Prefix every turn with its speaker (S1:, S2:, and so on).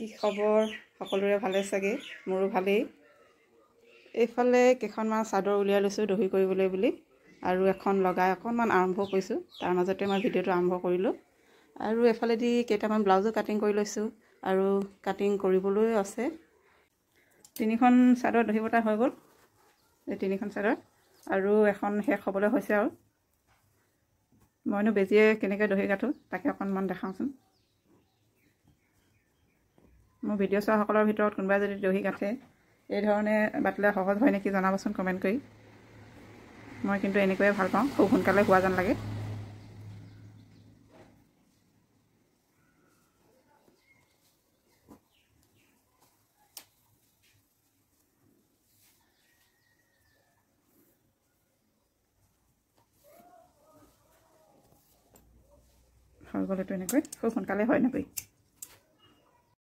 S1: কি খবৰ সকলোৰে ভালে চাগে মোৰো ভালেই এইফালে কেইখনমান চাদৰ উলিয়াই লৈছোঁ দহি কৰিবলৈ বুলি আৰু এখন লগাই অকণমান আৰম্ভ কৰিছোঁ তাৰ মাজতে মই ভিডিঅ'টো আৰম্ভ কৰিলোঁ আৰু এফালেদি কেইটামান ব্লাউজো কাটিং কৰি লৈছোঁ আৰু কাটিং কৰিবলৈ আছে তিনিখন চাদৰ দহি বটা হৈ গ'ল এই তিনিখন চাদৰ আৰু এখন শেষ হ'বলৈ হৈছে আৰু মইনো বেজিয়ে কেনেকৈ দহি কাটো তাকে অকণমান দেখাওঁচোন মোৰ ভিডিঅ' চোৱাসকলৰ ভিতৰত কোনোবাই যদি দহি কাটে এই ধৰণে বাতিলে সহজ হয় নেকি জনাবচোন কমেণ্ট কৰি মই কিন্তু এনেকৈয়ে ভাল পাওঁ খুব সোনকালে হোৱা যেন লাগে হৈ গ'ল এইটো এনেকৈ খুব সোনকালে হয় নেকি